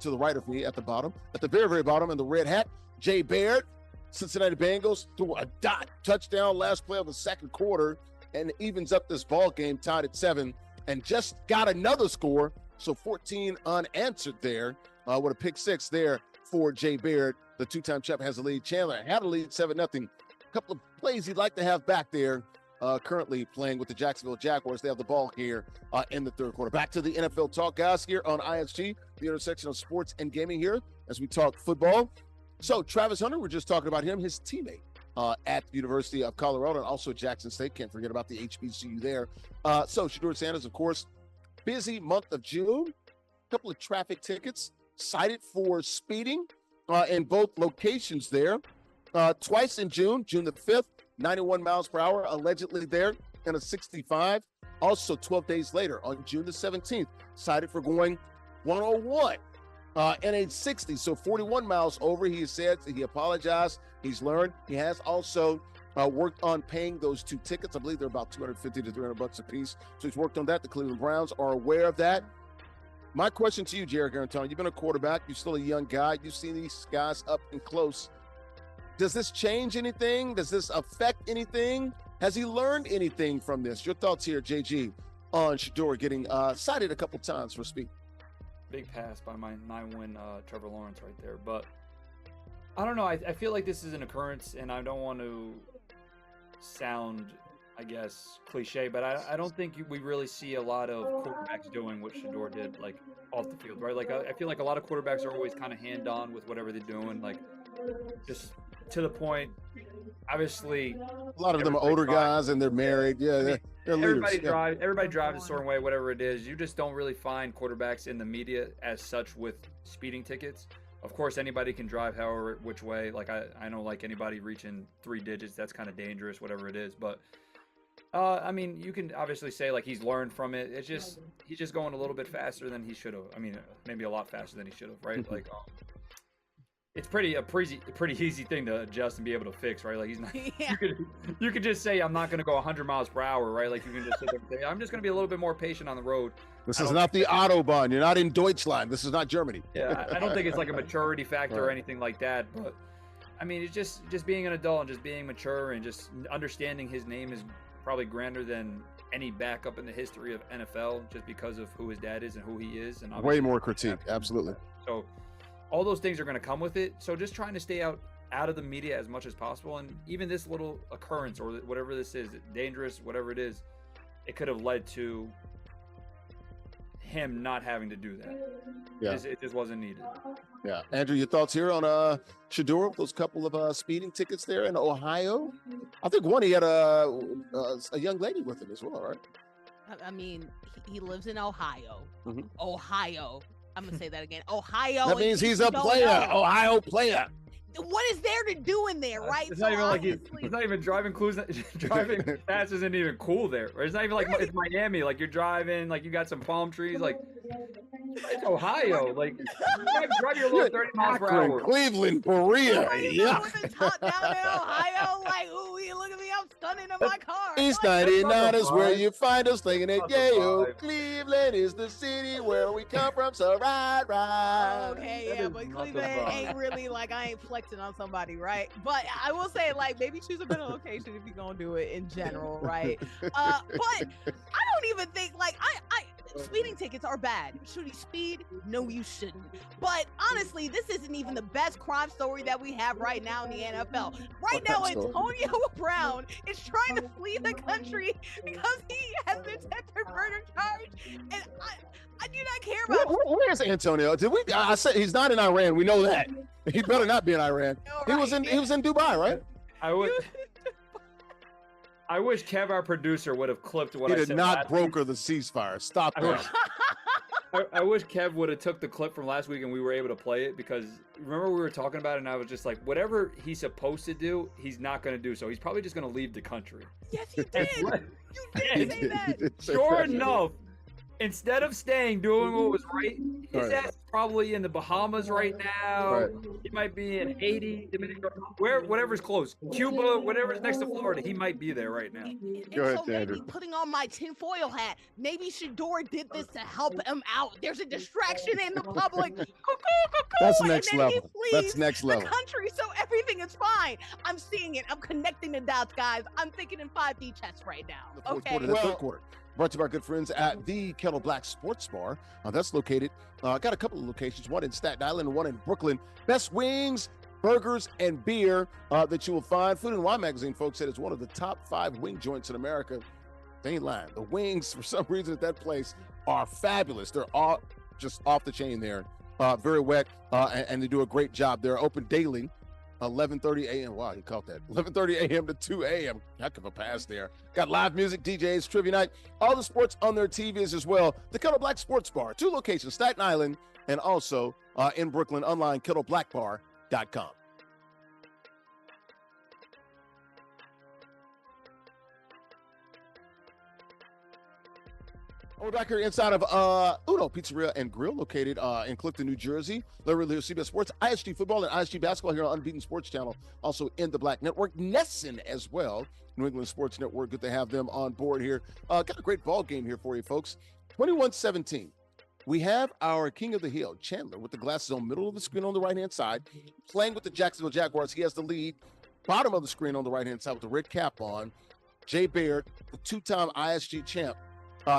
[SPEAKER 1] To the right of me at the bottom. At the very, very bottom in the red hat, JBaird, Cincinnati Bengals, threw a dot touchdown last play of the second quarter and evens up this ball game, tied at 7, and just got another score. So 14 unanswered there with a pick 6 there for JBaird. The two-time champ has the lead. Chandler had a lead 7-0. Couple of plays he'd like to have back there. Currently playing with the Jacksonville Jaguars. They have the ball here in the third quarter. Back to the NFL talk, guys, here on ISG, the intersection of sports and gaming here as we talk football. So Travis Hunter, we're just talking about him, his teammate at the University of Colorado and also Jackson State. Can't forget about the HBCU there. So Shedeur Sanders, of course, busy month of June. A couple of traffic tickets cited for speeding in both locations there. Twice in June the 5th, 91 miles per hour, allegedly there in a 65. Also 12 days later on June the 17th, cited for going 101 in a 60. So 41 miles over. He said he apologized. He's learned. He has also worked on paying those two tickets. I believe they're about $250 to $300 a piece. So he's worked on that. The Cleveland Browns are aware of that. My question to you, Jarrett Guarantano, you've been a quarterback. You're still a young guy. You've seen these guys up and close. Does this change anything? Does this affect anything? Has he learned anything from this? Your thoughts here, JG, on Shedeur getting cited a couple times for speed.
[SPEAKER 2] Big pass by my 9-win Trevor Lawrence right there. But I don't know. I feel like this is an occurrence, and I don't want to sound, I guess, cliche, but I don't think we really see a lot of quarterbacks doing what Shedeur did, like, off the field, right? Like, I feel like a lot of quarterbacks are always kind of hand-on with whatever they're doing, like, just to the point. Obviously,
[SPEAKER 1] a lot of them are older guys and they're married. Yeah, they're
[SPEAKER 2] everybody
[SPEAKER 1] leaders.
[SPEAKER 2] Everybody drives a certain way, whatever it is. You just don't really find quarterbacks in the media as such with speeding tickets. Of course, anybody can drive however which way. Like I know, like anybody reaching 3 digits, that's kind of dangerous, whatever it is. But I mean, you can obviously say like he's learned from it. It's just he's just going a little bit faster than he should have. I mean, maybe a lot faster than he should have, right? Like. It's a pretty easy thing to adjust and be able to fix, right? Like he's not. Yeah. You could just say I'm not going to go 100 miles per hour, right? Like you can just sit there and say I'm just going to be a little bit more patient on the road.
[SPEAKER 1] This is not the Autobahn. You're not in Deutschland. This is not Germany.
[SPEAKER 2] Yeah, I don't think it's like a maturity factor or anything like that. But I mean, it's just being an adult and just being mature and just understanding his name is probably grander than any backup in the history of NFL, just because of who his dad is and who he is, and
[SPEAKER 1] way more critique. Absolutely.
[SPEAKER 2] So. All those things are going to come with it. So just trying to stay out of the media as much as possible. And even this little occurrence or whatever this is, dangerous, whatever it is, it could have led to him not having to do that. Yeah. It just wasn't needed.
[SPEAKER 1] Yeah. Andrew, your thoughts here on Shedeur, those couple of speeding tickets there in Ohio? I think one, he had a young lady with him as well, right?
[SPEAKER 3] I mean, he lives in Ohio. Mm-hmm. Ohio. I'm going to say that again. Ohio.
[SPEAKER 1] That means he's a player. Ohio player.
[SPEAKER 3] What is there to do in there, right?
[SPEAKER 2] It's not even like he's not even driving fast isn't even cool there. Or it's not even like it's Miami. Like you're driving, like you got some palm trees. Like It's Ohio. Like, drive your little 30 miles per
[SPEAKER 1] Akron,
[SPEAKER 2] hour.
[SPEAKER 1] Cleveland, Berea.
[SPEAKER 3] Yeah. With the top down in Ohio, like, ooh, look at me, I'm stunning in my car.
[SPEAKER 1] East
[SPEAKER 3] Like,
[SPEAKER 1] 99 is where
[SPEAKER 2] vibe.
[SPEAKER 1] you find us thinking it.
[SPEAKER 2] Not the
[SPEAKER 1] Yeah, yo,
[SPEAKER 2] vibe.
[SPEAKER 1] Cleveland is the city where we come from. So ride.
[SPEAKER 3] Okay,
[SPEAKER 2] That
[SPEAKER 3] yeah,
[SPEAKER 2] is
[SPEAKER 3] but
[SPEAKER 2] not the
[SPEAKER 3] Cleveland
[SPEAKER 2] vibe.
[SPEAKER 3] ain't really like I ain't flexing on somebody, right? But I will say, like, maybe choose a better location if you're gonna do it in general, right? But I don't even think like I speeding tickets are bad. Should he speed? No, you shouldn't. But honestly, this isn't even the best crime story that we have right now in the NFL. Right now, Antonio Brown is trying to flee the country because he has an attempted murder charge, and I do not care about.
[SPEAKER 1] Where's Antonio? Did we? I said he's not in Iran. We know that. He better not be in Iran. He was in Dubai, right?
[SPEAKER 2] I wish Kev, our producer, would have clipped what
[SPEAKER 1] He
[SPEAKER 2] I
[SPEAKER 1] did
[SPEAKER 2] said
[SPEAKER 1] not
[SPEAKER 2] last
[SPEAKER 1] broker the ceasefire. Stop
[SPEAKER 2] I
[SPEAKER 1] that.
[SPEAKER 2] wish, I wish Kev would have took the clip from last week and we were able to play it, because remember we were talking about it and I was just like, whatever he's supposed to do, he's not going to do. So he's probably just going to leave the country.
[SPEAKER 3] Yes, you did. You did say that.
[SPEAKER 2] Sure enough, instead of staying, doing what was right, his
[SPEAKER 1] Right.
[SPEAKER 2] ass is probably in the Bahamas right now.
[SPEAKER 1] Right.
[SPEAKER 2] He might be in Haiti, Dominican, whatever's close. Cuba, whatever's next to Florida, he might be there right now.
[SPEAKER 3] And
[SPEAKER 1] Go ahead,
[SPEAKER 3] so maybe
[SPEAKER 1] Andrew.
[SPEAKER 3] putting on my tinfoil hat, maybe Shedeur did this to help him out. There's a distraction in the public. Cuckoo, cuckoo,
[SPEAKER 1] That's
[SPEAKER 3] and
[SPEAKER 1] next
[SPEAKER 3] then
[SPEAKER 1] level.
[SPEAKER 3] He
[SPEAKER 1] That's
[SPEAKER 3] flees
[SPEAKER 1] next
[SPEAKER 3] the
[SPEAKER 1] level.
[SPEAKER 3] country, so everything is fine. I'm seeing it. I'm connecting the dots, guys. I'm thinking in 5D chess right now.
[SPEAKER 1] The fourth
[SPEAKER 3] Okay.
[SPEAKER 1] quarter, the third quarter. Brought to you by our good friends at the Kettle Black Sports Bar. That's located, got a couple of locations, one in Staten Island and one in Brooklyn. Best wings, burgers, and beer that you will find. Food and Wine Magazine, folks, said it's one of the top 5 wing joints in America. They ain't lying. The wings, for some reason, at that place are fabulous. They're all just off the chain there. Very wet, and they do a great job. They're open daily. 11:30 a.m. Wow, he caught that. 11:30 a.m. to 2 a.m. Heck of a pass there. Got live music, DJs, trivia night, all the sports on their TVs as well. The Kettle Black Sports Bar, 2 locations, Staten Island and also in Brooklyn, online, kettleblackbar.com. We're back here inside of Uno Pizzeria and Grill, located in Clifton, New Jersey. Larry Ridley, CBS Sports, ISG Football, and ISG Basketball here on Unbeaten Sports Channel, also in the Black Network. Nesson as well, New England Sports Network. Good to have them on board here. Got a great ball game here for you, folks. 21-17. We have our king of the hill, Chandler, with the glasses on, middle of the screen on the right-hand side, playing with the Jacksonville Jaguars. He has the lead. Bottom of the screen on the right-hand side with the red cap on, JBaird, the 2-time ISG champ.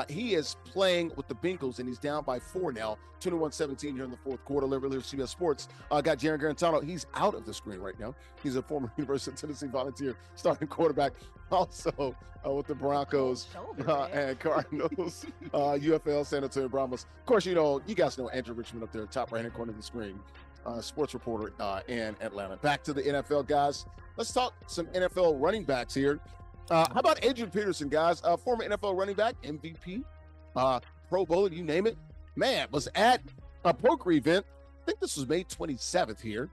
[SPEAKER 1] He is playing with the Bengals, and he's down by 4 now, 21-17 here in the fourth quarter. Larry Ridley, CBS Sports. Got Jarrett Guarantano. He's out of the screen right now. He's a former University of Tennessee Volunteer starting quarterback, also with the Broncos and Cardinals, UFL, San Antonio Brahmas. Of course, you guys know Andrea Richmond up there, top right-hand corner of the screen, sports reporter in Atlanta. Back to the NFL, guys. Let's talk some NFL running backs here. How about Adrian Peterson, guys? Former NFL running back, MVP, Pro Bowler, you name it. Man, was at a poker event. I think this was May 27th here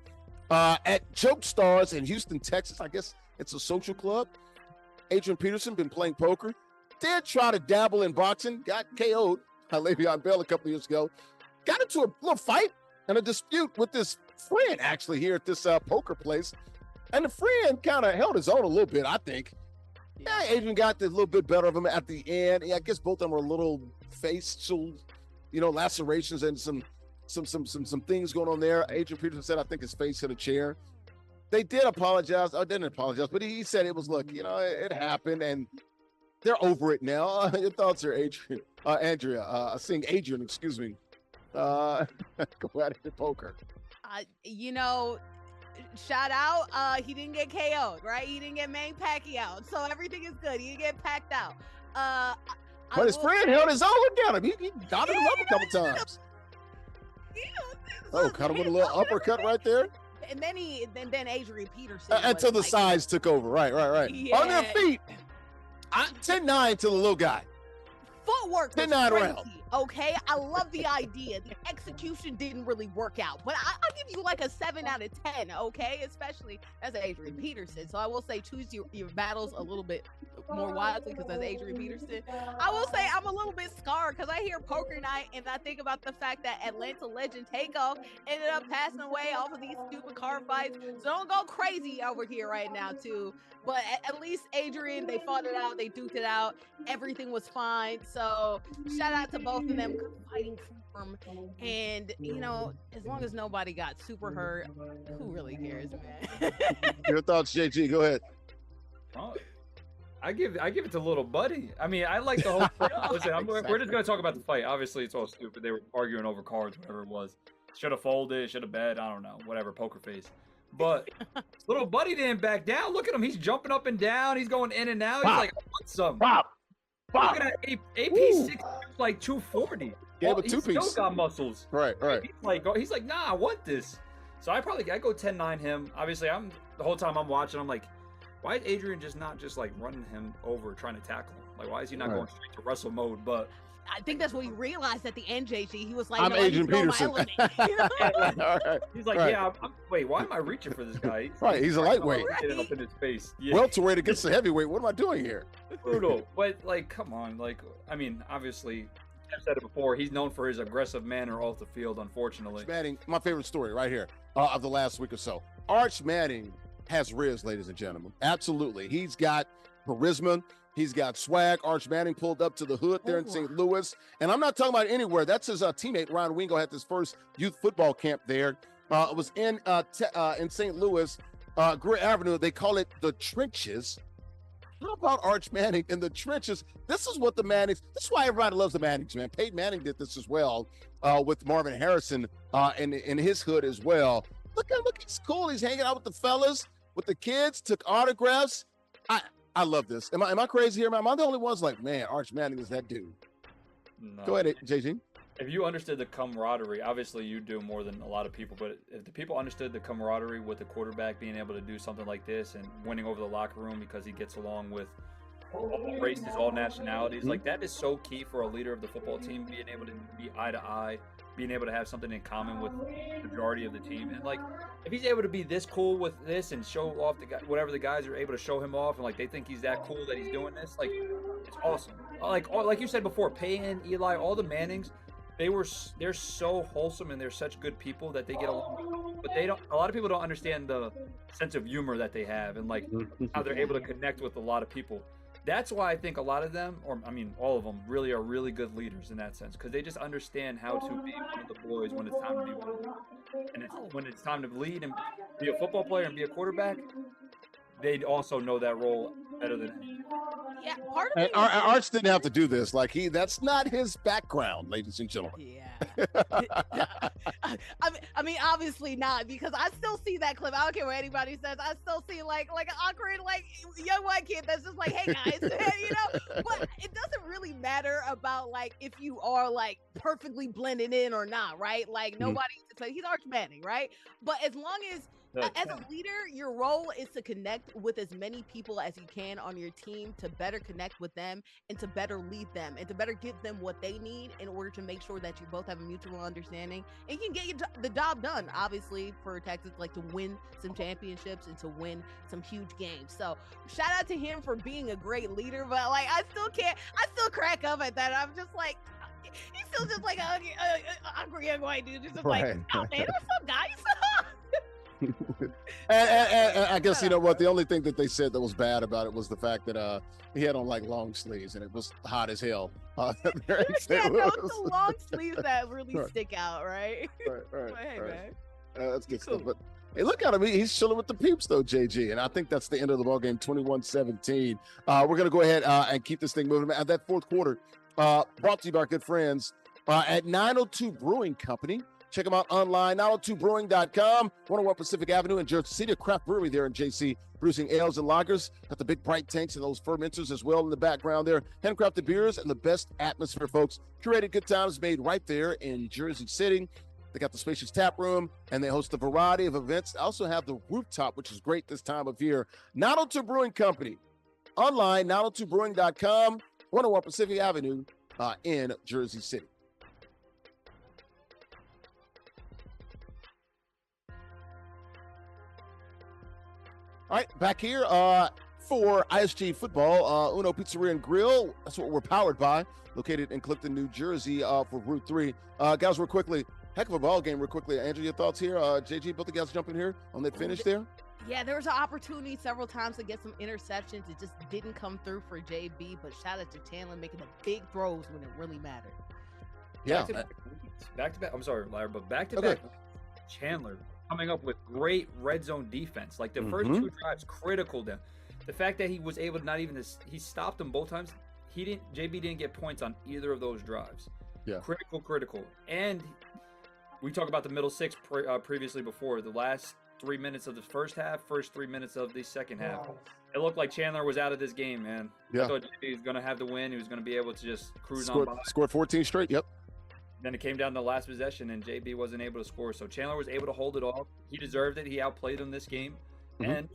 [SPEAKER 1] at Joke Stars in Houston, Texas. I guess it's a social club. Adrian Peterson been playing poker. Did try to dabble in boxing. Got KO'd by Le'Veon Bell a couple years ago. Got into a little fight and a dispute with this friend, actually, here at this poker place. And the friend kind of held his own a little bit, I think. Yeah, Adrian got a little bit better of him at the end. Yeah, I guess both of them were a little facial, lacerations and some things going on there. Adrian Peterson said, I think his face hit a chair. They did apologize. I didn't apologize, but he said it was, look, it happened and they're over it now. Your thoughts are, Adrian, Andrea, seeing Adrian, excuse me, go at it in poker.
[SPEAKER 3] Shout out, he didn't get KO'd, right? He didn't get Manny Pacquiao, so everything is good. He didn't get packed out.
[SPEAKER 1] But his friend held his own down him. He got him up a couple times. Kind of with a little uppercut right there.
[SPEAKER 3] And then Adrian Peterson.
[SPEAKER 1] Until the size took over. Right.
[SPEAKER 3] Yeah.
[SPEAKER 1] On their feet. 10-9 to the little guy.
[SPEAKER 3] Footwork was
[SPEAKER 1] 10-9
[SPEAKER 3] crazy.
[SPEAKER 1] round.
[SPEAKER 3] Okay, I love the idea. The execution didn't really work out, but I'll give you like a 7 out of 10. Okay, especially as Adrian Peterson. So I will say choose your battles a little bit more wisely because as Adrian Peterson, I will say I'm a little bit scarred because I hear poker night and I think about the fact that Atlanta legend Takeoff ended up passing away off of these stupid car fights. So don't go crazy over here right now too. But at least Adrian, they fought it out, they duked it out, everything was fine. So shout out to both of them fighting for him. And you know, as long as nobody got super hurt, who really cares, man?
[SPEAKER 1] Your thoughts, JG? Go ahead.
[SPEAKER 2] Oh, I give it to little buddy. I mean, I like the whole. Listen, we're just gonna talk about the fight. Obviously, it's all stupid. They were arguing over cards, whatever it was. Should have folded. Should have bet. I don't know. Whatever. Poker face. But little buddy didn't back down. Look at him. He's jumping up and down. He's going in and out. He's like, I want some.
[SPEAKER 1] Pop.
[SPEAKER 2] Look at that. AP6 like 240.
[SPEAKER 1] Yeah, but
[SPEAKER 2] He
[SPEAKER 1] two-piece.
[SPEAKER 2] still got muscles.
[SPEAKER 1] Right.
[SPEAKER 2] He's like, nah, I want this. So I go 10-9 him. Obviously, the whole time I'm watching, I'm like, why is Adrian not like running him over, trying to tackle him? Like, why is he not going straight to wrestle mode? But
[SPEAKER 3] I think that's what he realized at the end, JG. He was like,
[SPEAKER 1] I'm
[SPEAKER 3] no,
[SPEAKER 1] Adrian Peterson.
[SPEAKER 3] You know?
[SPEAKER 1] All right.
[SPEAKER 2] He's like,
[SPEAKER 1] Right.
[SPEAKER 2] yeah, wait, why am I reaching for this guy?
[SPEAKER 1] Right, he's a lightweight.
[SPEAKER 2] Getting up in his face. Yeah.
[SPEAKER 1] Welterweight against the heavyweight. What am I doing here?
[SPEAKER 2] Brutal. But like, come on. Like, I mean, obviously, I've said it before. He's known for his aggressive manner off the field, unfortunately.
[SPEAKER 1] Arch Manning, my favorite story right here of the last week or so. Arch Manning has riz, ladies and gentlemen. Absolutely. He's got charisma. He's got swag. Arch Manning pulled up to the hood there in St. Louis. And I'm not talking about anywhere. That's his teammate, Ron Wingo, had his first youth football camp there. It was in St. Louis, Greer Avenue. They call it the trenches. How about Arch Manning in the trenches? This is what the Mannings, this is why everybody loves the Mannings, man. Peyton Manning did this as well with Marvin Harrison in his hood as well. Look, he's cool. He's hanging out with the fellas, with the kids, took autographs. I love this. Am I crazy here? Am I the only one's like, man, Arch Manning is that dude?
[SPEAKER 2] No.
[SPEAKER 1] Go ahead, JG.
[SPEAKER 2] If you understood the camaraderie, obviously you do more than a lot of people, but if the people understood the camaraderie with the quarterback being able to do something like this and winning over the locker room because he gets along with all races, all nationalities, like that is so key for a leader of the football team, being able to be eye to eye, being able to have something in common with the majority of the team. And like, if he's able to be this cool with this and show off whatever the guys are able to show him off, and like they think he's that cool that he's doing this, like it's awesome. Like you said before, Peyton, Eli, all the Mannings, they're so wholesome and they're such good people that they get along. But a lot of people don't understand the sense of humor that they have and like how they're able to connect with a lot of people. That's why I think a lot of them, or I mean all of them, really are really good leaders in that sense, because they just understand how to be one of the boys when it's time to be one of them. And when it's time to lead and be a football player and be a quarterback, they also know that role better than him.
[SPEAKER 3] Yeah, part of it.
[SPEAKER 1] Arch didn't have to do this. Like that's not his background, ladies and gentlemen.
[SPEAKER 3] Yeah. I mean, obviously not, because I still see that clip. I don't care what anybody says. I still see like an awkward young white kid that's just like, hey guys, you know. But it doesn't really matter about like if you are like perfectly blended in or not, right? Like nobody. He's Arch Manning, right? But as long as as a leader, your role is to connect with as many people as you can on your team to better connect with them and to better lead them and to better give them what they need in order to make sure that you both have a mutual understanding and you can get the job done, obviously, for Texas, like to win some championships and to win some huge games. So shout out to him for being a great leader, but like I still crack up at that. I'm just like, he's still just like a awkward young white dude, just like, oh man, what's up, guys?
[SPEAKER 1] and I guess you know what, the only thing that they said that was bad about it was the fact that he had on like long sleeves and it was hot as hell. There in St.
[SPEAKER 3] Yeah,
[SPEAKER 1] Louis.
[SPEAKER 3] no, it's the long sleeves that really stick out, right?
[SPEAKER 1] Right.
[SPEAKER 3] But hey, man.
[SPEAKER 1] That's good
[SPEAKER 3] Cool.
[SPEAKER 1] stuff. But hey, look at him. He's chilling with the peeps though, JG. And I think that's the end of the ball game, 21-17. We're gonna go ahead and keep this thing moving. At that fourth quarter, brought to you by our good friends at 902 Brewing Company. Check them out online, 902brewing.com, 101 Pacific Avenue in Jersey City, a craft brewery there in JC, producing ales and lagers. Got the big bright tanks and those fermenters as well in the background there. Handcrafted beers and the best atmosphere, folks. Curated good times made right there in Jersey City. They got the spacious tap room, and they host a variety of events. They also have the rooftop, which is great this time of year. 902 Brewing Company, online, 902brewing.com, 101 Pacific Avenue in Jersey City. All right, back here for ISG Football, Uno Pizzeria and Grill. That's what we're powered by, located in Clifton, New Jersey for Route 3. Guys, real quickly, heck of a ball game real quickly. Andrew, your thoughts here? JG, both the guys jump in here on that finish there?
[SPEAKER 3] Yeah, there was an opportunity several times to get some interceptions. It just didn't come through for JB, but shout out to Chandler making the big throws when it really mattered.
[SPEAKER 1] Yeah.
[SPEAKER 2] Back to back. I'm sorry, Larry, but back to back. Chandler coming up with great red zone defense. Like the first two drives, critical them. The fact that he was able to not even he stopped them both times. JB didn't get points on either of those drives.
[SPEAKER 1] Yeah.
[SPEAKER 2] Critical. And we talked about the middle six previously before. The last 3 minutes of the first half, first 3 minutes of the second half. It looked like Chandler was out of this game, man.
[SPEAKER 1] Yeah.
[SPEAKER 2] I thought JB was going to have the win. He was going to be able to just cruise on by.
[SPEAKER 1] Scored 14 straight, yep.
[SPEAKER 2] Then it came down to the last possession, and JB wasn't able to score. So Chandler was able to hold it off. He deserved it. He outplayed him this game. And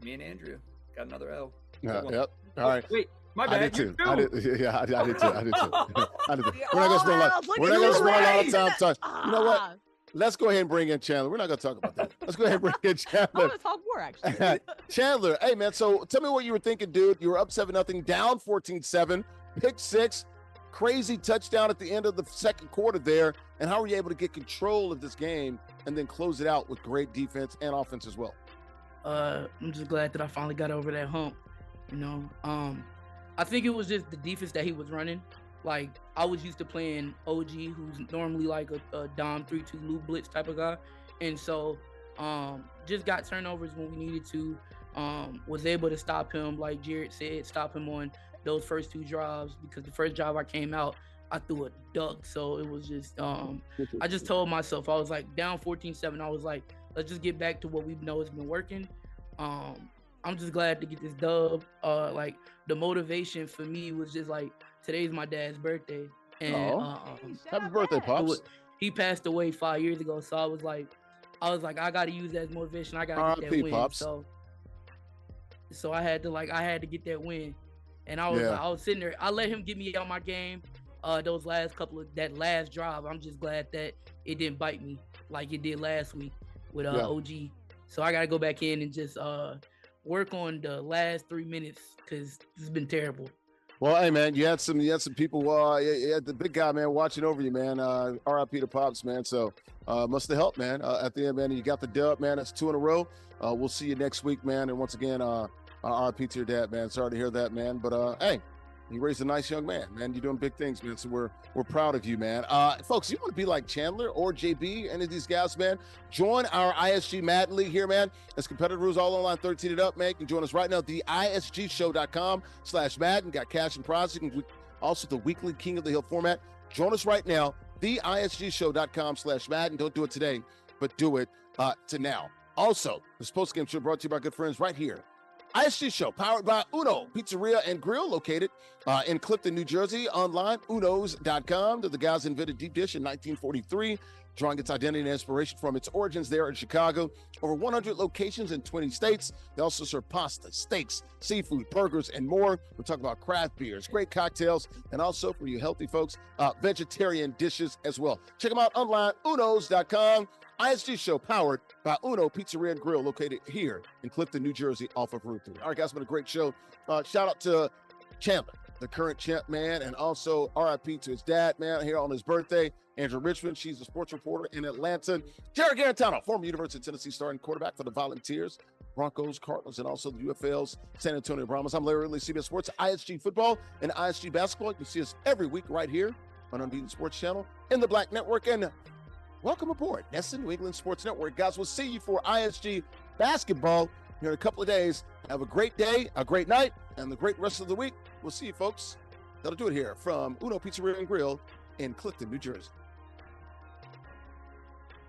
[SPEAKER 2] me and Andrea got another L.
[SPEAKER 1] Yeah, yep. All right.
[SPEAKER 2] Wait, my bad.
[SPEAKER 1] I did too. I did too.
[SPEAKER 3] Yeah,
[SPEAKER 1] We're not going to spend a lot of time. You know what? Let's go ahead and bring in Chandler. We're not going to talk about that. Let's go ahead and bring in Chandler.
[SPEAKER 3] I'm going to talk more, actually.
[SPEAKER 1] Chandler, hey, man, so tell me what you were thinking, dude. You were up 7-0, down 14-7, pick six, crazy touchdown at the end of the second quarter there. And how were you able to get control of this game and then close it out with great defense and offense as well?
[SPEAKER 5] I'm just glad that I finally got over that hump. You know, I think it was just the defense that he was running. Like, I was used to playing OG, who's normally like a Dom 3-2 loop blitz type of guy. And so just got turnovers when we needed to. Was able to stop him, like Jarrett said, stop him on those first two drives, because the first drive I came out, I threw a duck. So it was just, I just told myself, I was like down 14-7. I was like, let's just get back to what we know has been working. I'm just glad to get this dub. Like, the motivation for me was just like, today's my dad's birthday. And
[SPEAKER 1] happy birthday, Pops.
[SPEAKER 5] He passed away 5 years ago. So I was like, I got to use that as motivation. I got to get that win.
[SPEAKER 1] Pops.
[SPEAKER 5] So I had to get that win. And I was sitting there. I let him get me out my game. That last drive, I'm just glad that it didn't bite me like it did last week with OG. So I got to go back in and just work on the last 3 minutes, because it's been terrible.
[SPEAKER 1] Well, hey, man, you had some people, you had the big guy, man, watching over you, man. RIP to Pops, man. So must have helped, man. At the end, man, you got the dub, man. That's 2 in a row. We'll see you next week, man. And once again, RIP to your dad, man. Sorry to hear that, man. But hey, you raised a nice young man, man. You're doing big things, man. So we're proud of you, man. Folks, you want to be like Chandler or JB, any of these guys, man? Join our ISG Madden League here, man. It's competitive rules all online, 13 it up, man. You can join us right now at the ISGshow.com/Madden. Got cash and prizes. You can also the weekly King of the Hill format. Join us right now, the ISGshow.com/Madden. Don't do it today, but do it to now. Also, this post-game show brought to you by good friends right here. ISG Show, powered by Uno Pizzeria and Grill, located in Clifton, New Jersey. Online, unos.com. They're the guys who invented deep dish in 1943, drawing its identity and inspiration from its origins there in Chicago. Over 100 locations in 20 states. They also serve pasta, steaks, seafood, burgers, and more. We're talking about craft beers, great cocktails, and also for you healthy folks, vegetarian dishes as well. Check them out online, unos.com. ISG Show, powered by Uno Pizzeria and Grill, located here in Clifton, New Jersey, off of Route 3. All right, guys, it's been a great show. Shout out to Chandler, the current champ, man, and also RIP to his dad, man, here on his birthday. Andrea Richmond, she's a sports reporter in Atlanta. Jarrett Guarantano, former University of Tennessee starting quarterback for the Volunteers, Broncos, Cardinals, and also the UFL's San Antonio Brahmas. I'm Larry Ridley, CBS Sports, ISG Football, and ISG Basketball. You can see us every week right here on Unbeaten Sports Channel in the Black Network. And welcome aboard. That's the New England Sports Network. Guys, we'll see you for ISG Basketball here in a couple of days. Have a great day, a great night, and the great rest of the week. We'll see you, folks. That'll do it here from Uno Pizzeria and Grill in Clifton, New Jersey.